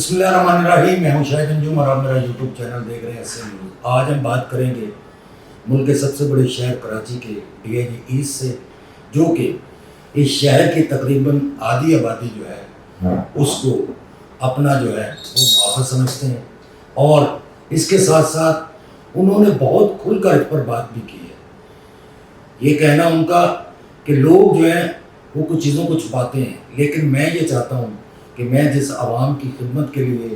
बिस्मिल्लाहिर्रहमानिर्रहीम। मैं हूं शाहिद अंजुम और आप मेरा यूट्यूब चैनल देख रहे हैं एसएम न्यूज़। आज हम बात करेंगे मुल्क के सबसे बड़े शहर कराची के डीआईजी ईस्ट से, जो कि इस शहर की तकरीबन आधी आबादी जो है उसको अपना जो है वो वापस समझते हैं, और इसके साथ साथ उन्होंने बहुत खुलकर इस पर बात भी की है। ये कहना उनका कि लोग जो हैं वो कुछ चीज़ों को छुपाते हैं, लेकिन मैं ये चाहता हूँ कि मैं जिस आवाम की खिदमत के लिए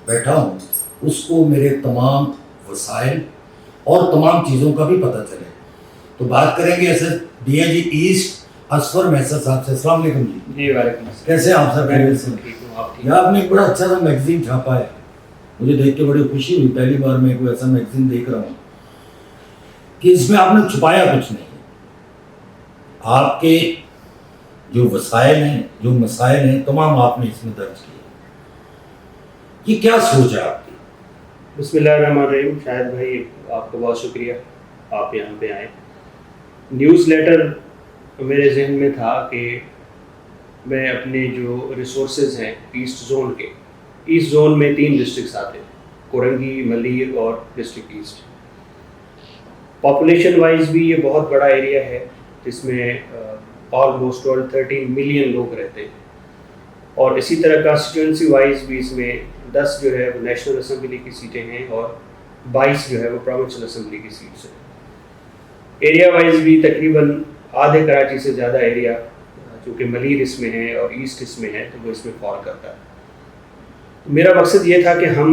बैठा हूँ उसको मेरे तमाम वसाइल और तमाम चीज़ों का भी पता चले। तो बात करेंगे ऐसे डीआईजी ईस्ट असफर मैसर साहब से। अस्सलाम वालेकुम जी। वालेकुम। कैसे हैं आप सर? यार आपने एक बड़ा अच्छा सा मैगजीन छापा है, मुझे देख के बड़ी खुशी हुई। पहली बार मैं कोई ऐसा मैगजीन देख रहा हूँ कि इसमें आपने छुपाया कुछ नहीं। आपके जो वसाइल हैं, जो मसाइल हैं, तमाम आपने इसमें दर्ज किए। ये क्या सोच है आपकी? बिस्मिल्लाहिर्रहमानिर्रहीम। शाहिद भाई, आपका बहुत शुक्रिया, आप यहाँ पे आए। न्यूज़ लेटर मेरे जहन में था कि मैं अपने जो रिसोर्सेज हैं ईस्ट जोन के, ईस्ट जोन में 3 डिस्ट्रिक्ट्स आते हैं, कोरंगी, मलीर और डिस्ट्रिक्ट ईस्ट। पॉपुलेशन वाइज भी ये बहुत बड़ा एरिया है जिसमें ऑलमोस्ट 13 मिलियन लोग रहते हैं, और इसी तरह कंस्टिट्यूंसी वाइज भी इसमें 10 जो है वो नेशनल असेंबली की सीटें हैं और 22 जो है वो प्रोविंशियल असेंबली की सीट्स हैं। एरिया वाइज भी तकरीबन आधे कराची से ज़्यादा एरिया, चूँकि मलीर इसमें है और ईस्ट इसमें है, तो वो इसमें फॉल करता है। तो मेरा मकसद ये था कि हम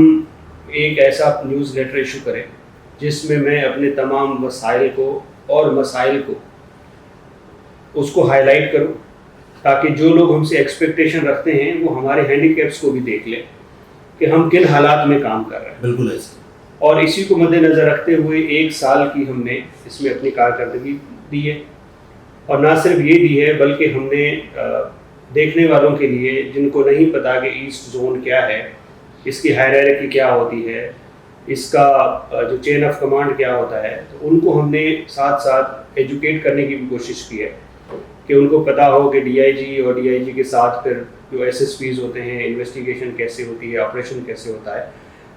एक ऐसा न्यूज़ लेटर इशू करें जिसमें मैं अपने तमाम वसाइल को और मसाइल को उसको हाईलाइट करूं, ताकि जो लोग हमसे एक्सपेक्टेशन रखते हैं वो हमारे हैंडीकैप्स को भी देख लें कि हम किन हालात में काम कर रहे हैं। बिल्कुल ऐसे। और इसी को मद्देनज़र रखते हुए 1 साल की हमने इसमें अपनी कारकर्दगी दी है, और ना सिर्फ ये दी है बल्कि हमने देखने वालों के लिए जिनको नहीं पता कि ईस्ट जोन क्या है, इसकी हायरार्की क्या होती है, इसका जो चेन ऑफ कमांड क्या होता है, तो उनको हमने साथ साथ एजुकेट करने की भी कोशिश की है कि उनको पता हो कि डीआईजी और डीआईजी के साथ फिर जो एसएसपीज़ होते हैं, इन्वेस्टिगेशन कैसे होती है, ऑपरेशन कैसे होता है,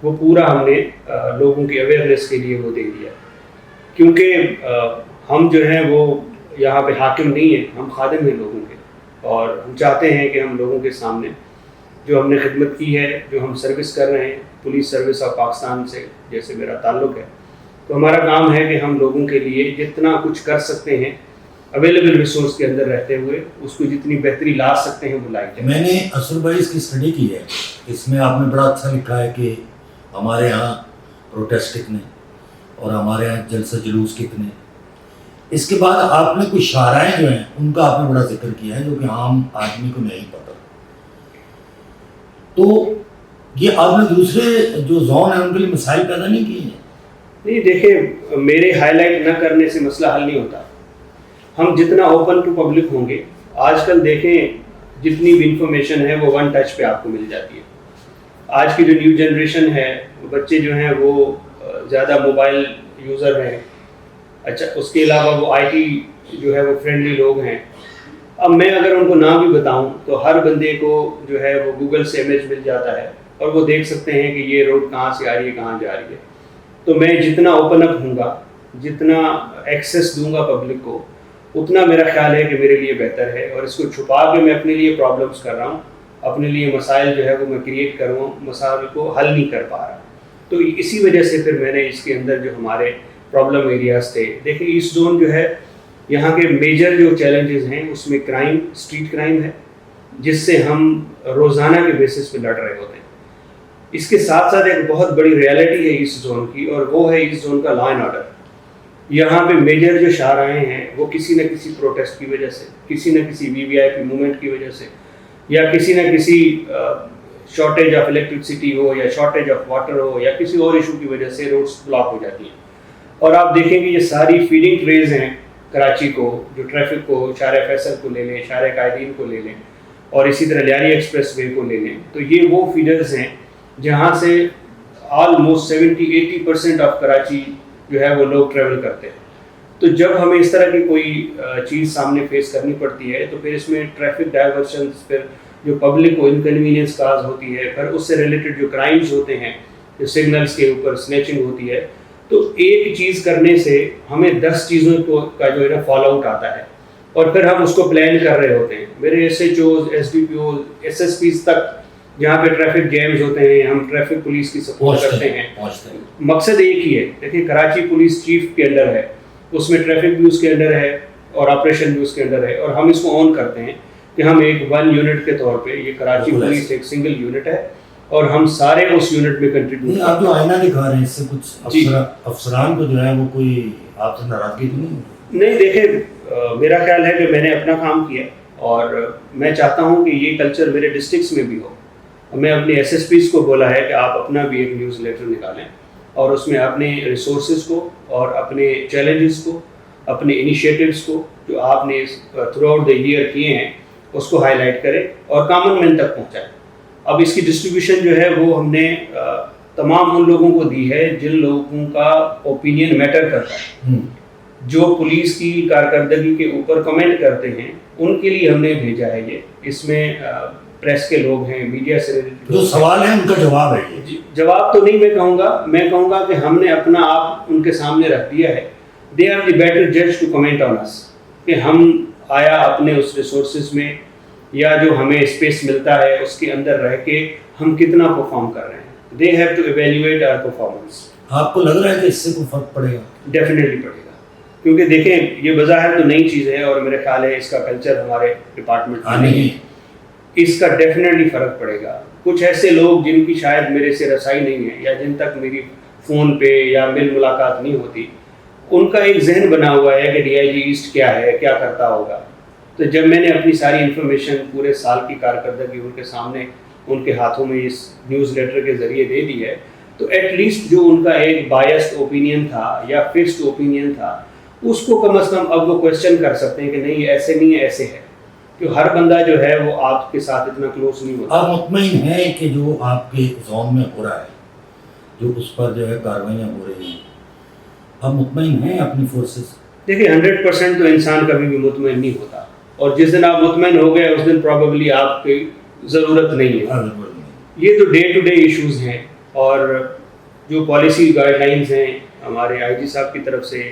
वो पूरा हमने लोगों की अवेयरनेस के लिए वो दे दिया। क्योंकि हम जो हैं वो यहाँ पे हाकिम नहीं है, हम खादिम हैं लोगों के, और हम चाहते हैं कि हम लोगों के सामने जो हमने खिदमत की है, जो हम सर्विस कर रहे हैं, पुलिस सर्विस ऑफ पाकिस्तान से जैसे मेरा ताल्लुक़ है, तो हमारा काम है कि हम लोगों के लिए जितना कुछ कर सकते हैं अवेलेबल रिसोर्स के अंदर रहते हुए उसको जितनी बेहतरी ला सकते हैं वो लाइक है। मैंने असर भाई इसकी स्टडी की है, इसमें आपने बड़ा अच्छा लिखा है कि हमारे यहाँ प्रोटेस्ट कितने और हमारे यहाँ जलसा जुलूस कितने। इसके बाद आपने कुछ शायराएँ जो हैं उनका आपने बड़ा जिक्र किया है जो कि आम आदमी को नहीं पता। तो ये आपने दूसरे जो जोन है उनके लिए मिसाइल पैदा नहीं की है? नहीं, देखिए, मेरे हाईलाइट न करने से मसला हल नहीं होता। हम जितना ओपन टू पब्लिक होंगे, आजकल देखें जितनी भी इंफॉर्मेशन है वो वन टच पे आपको मिल जाती है। आज की जो न्यू जनरेशन है, बच्चे जो हैं वो ज़्यादा मोबाइल यूज़र हैं। अच्छा, उसके अलावा वो आईटी जो है वो फ्रेंडली लोग हैं। अब मैं अगर उनको नाम भी बताऊं तो हर बंदे को जो है वो गूगल से इमेज मिल जाता है और वो देख सकते हैं कि ये रोड कहाँ से आ रही है, कहाँ जा रही है। तो मैं जितना ओपन अप हूँगा, जितना एक्सेस दूंगा पब्लिक को, उतना मेरा ख्याल है कि मेरे लिए बेहतर है। और इसको छुपा के मैं अपने लिए प्रॉब्लम्स कर रहा हूँ, अपने लिए मसाइल जो है वो मैं क्रिएट कर रहा हूँ, मसाइल को हल नहीं कर पा रहा। तो इसी वजह से फिर मैंने इसके अंदर जो हमारे प्रॉब्लम एरियाज थे, देखिए ईस्ट जोन जो है, यहाँ के मेजर जो चैलेंजेस हैं उसमें क्राइम, स्ट्रीट क्राइम है, जिससे हम रोज़ाना के बेसिस पे लड़ रहे होते हैं। इसके साथ साथ एक बहुत बड़ी रियलिटी है ईस्ट जोन की, और वो है ईस्ट जोन का लॉ एंड ऑर्डर। यहाँ पे मेजर जो शाहराएँ हैं वो किसी न किसी प्रोटेस्ट की वजह से, किसी न किसी वीवीआईपी मूवमेंट की वजह से, या किसी न किसी शॉर्टेज ऑफ इलेक्ट्रिसिटी हो, या शॉर्टेज ऑफ वाटर हो, या किसी और इशू की वजह से रोड्स ब्लॉक हो जाती हैं। और आप देखेंगे ये सारी फीडिंग ट्रेज हैं कराची को, जो ट्रैफिक को, शारे फैसल को ले लें, शारे कायदीन को ले लें, और इसी तरह लियारी एक्सप्रेस वे को ले लें, तो ये वो फीडर्स हैं जहाँ से ऑलमोस्ट 70-80% ऑफ कराची जो है वो लोग ट्रैवल करते हैं। तो जब हमें इस तरह की कोई चीज़ सामने फेस करनी पड़ती है तो फिर इसमें ट्रैफिक डाइवर्शन, फिर جو پبلک کو انکنوینئنس کاز ہوتی ہے، پھر اس سے ریلیٹڈ جو کرائمز ہوتے ہیں، جو سگنلز کے اوپر سنیچنگ ہوتی ہے، تو ایک چیز کرنے سے ہمیں 10 چیزوں کا جو ہے نا فال آؤٹ آتا ہے، اور پھر ہم اس کو پلان کر رہے ہوتے ہیں. میرے S H Os, S D P Os, S S Ps تک جہاں پہ ٹریفک جیمز ہوتے ہیں، ہم ٹریفک پولیس کی سپورٹ کرتے ہیں. مقصد ایک ہی ہے. دیکھیے کراچی پولیس چیف کے انڈر ہے، اس میں ٹریفک بھی اس کے انڈر ہے اور آپریشن بھی اس کے انڈر ہے، اور ہم اس کو آن کرتے ہیں کہ ہم ایک 1 یونٹ کے طور پہ، یہ کراچی پولیس ایک سنگل یونٹ ہے اور ہم سارے اس یونٹ میں کنٹریبیوٹ. آپ جو آئینہ دکھا رہے ہیں اس سے کچھ افسران کو جو ہے وہ کوئی آپ سے ناراضگی تو نہیں؟ دیکھیں میرا خیال ہے کہ میں نے اپنا کام کیا اور میں چاہتا ہوں کہ یہ کلچر میرے ڈسٹرکٹس میں بھی ہو. میں اپنے ایس ایس پیز کو بولا ہے کہ آپ اپنا بھی ایک نیوز لیٹر نکالیں اور اس میں اپنے ریسورسز کو اور اپنے چیلنجز کو، اپنے انیشیٹوز کو جو آپ نے تھرو آؤٹ دا ایئر کیے ہیں اس کو ہائی لائٹ کریں اور کامن مین تک پہنچائیں. اب اس کی ڈسٹریبیوشن جو ہے وہ ہم نے تمام ان لوگوں کو دی ہے جن لوگوں کا اوپینین میٹر کرتا ہے، جو پولیس کی کارکردگی کے اوپر کمنٹ کرتے ہیں، ان کے لیے ہم نے بھیجا ہے. یہ اس میں پریس کے لوگ ہیں، میڈیا سے جو سوال ہے ان کا جواب ہے. جواب تو نہیں میں کہوں گا کہ ہم نے اپنا آپ ان کے سامنے رکھ دیا ہے. دے آر دی بیٹر جج ٹو کمنٹ آن اس، کہ ہم آیا اپنے اس ریسورسز میں یا جو ہمیں اسپیس ملتا ہے اس کے اندر رہ کے ہم کتنا پرفارم کر رہے ہیں. They have to evaluate our performance. آپ کو لگ رہا ہے کہ اس سے کوئی فرق پڑے گا؟ ڈیفینیٹلی پڑے گا، کیونکہ دیکھیں یہ بظاہر تو نئی چیز ہے اور میرے خیال ہے اس کا کلچر ہمارے ڈپارٹمنٹ میں نہیں ہے. اس کا ڈیفینیٹلی فرق پڑے گا. کچھ ایسے لوگ جن کی شاید میرے سے رسائی نہیں ہے یا جن تک میری فون پہ یا مل ملاقات نہیں ہوتی، ان کا ایک ذہن بنا ہوا ہے کہ ڈی آئی جی ایسٹ کیا ہے، کیا کرتا ہوگا. تو جب میں نے اپنی ساری انفارمیشن پورے سال کی کارکردگی ان کے سامنے، ان کے ہاتھوں میں اس نیوز لیٹر کے ذریعے دے دی ہے، تو ایٹ لیسٹ جو ان کا ایک بائسڈ اوپینین تھا یا فکسڈ اوپینین تھا، اس کو کم از کم اب وہ کویسچن کر سکتے ہیں کہ نہیں ایسے نہیں ہے، ایسے ہے. کہ ہر بندہ جو ہے وہ آپ کے ساتھ اتنا کلوز نہیں ہوتا. آپ مطمئن ہیں کہ جو آپ کے زون میں ہو رہا ہے، جو اس پر جو ہے کاروائیاں ہو رہی ہیں، آپ مطمئن ہیں اپنی فورسز؟ دیکھیے 100% تو انسان کبھی بھی مطمئن نہیں ہوتا، اور جس دن آپ مطمئن ہو گئے اس دن پروبیبلی آپ کی ضرورت نہیں ہے. یہ تو ڈے ٹو ڈے ایشوز ہیں، اور جو پالیسی گائیڈ لائنز ہیں ہمارے آئی جی صاحب کی طرف سے،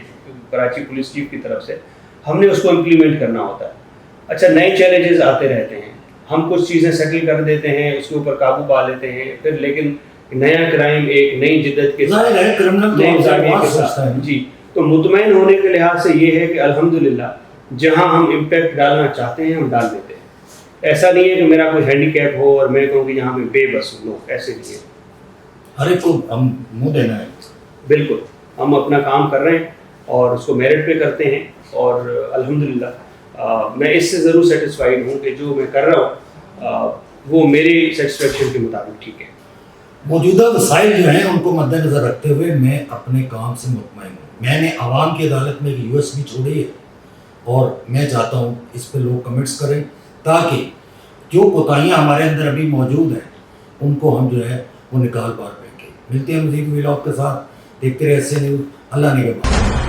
کراچی پولیس چیف کی طرف سے، ہم نے اس کو امپلیمنٹ کرنا ہوتا ہے. اچھا نئے چیلنجز آتے رہتے ہیں، ہم کچھ چیزیں سیٹل کر دیتے ہیں، اس کے اوپر قابو پا لیتے ہیں، پھر لیکن نیا کرائم ایک نئی جدت کے ساتھ، جی. تو مطمئن ہونے کے لحاظ سے یہ ہے کہ الحمدللہ جہاں ہم امپیکٹ ڈالنا چاہتے ہیں ہم ڈال دیتے ہیں. ایسا نہیں ہے کہ میرا کوئی ہینڈی کیپ ہو اور میں کہوں کہ یہاں میں بے بس ہوں، لوگ ایسے نہیں ہے. ہر ایک کو ہم منہ دینا ہے. بالکل، ہم اپنا کام کر رہے ہیں اور اس کو میرٹ پہ کرتے ہیں، اور الحمدللہ میں اس سے ضرور سیٹسفائیڈ ہوں کہ جو میں کر رہا ہوں وہ میری سیٹسفیکشن کے مطابق ٹھیک ہے. موجودہ وسائل جو ہیں ان کو مد نظر رکھتے ہوئے میں اپنے کام سے مطمئن ہوں. میں نے عوام کی عدالت میں ایک USB چھوڑی ہے اور میں چاہتا ہوں اس پہ لوگ کمنٹس کریں تاکہ جو کوتاہیاں ہمارے اندر ابھی موجود ہیں ان کو ہم جو ہے وہ نکال پار پائیں گے. ملتے ہیں مزید ویلاگ کے ساتھ. دیکھتے رہے ایسے نیوز. اللہ نگہبان.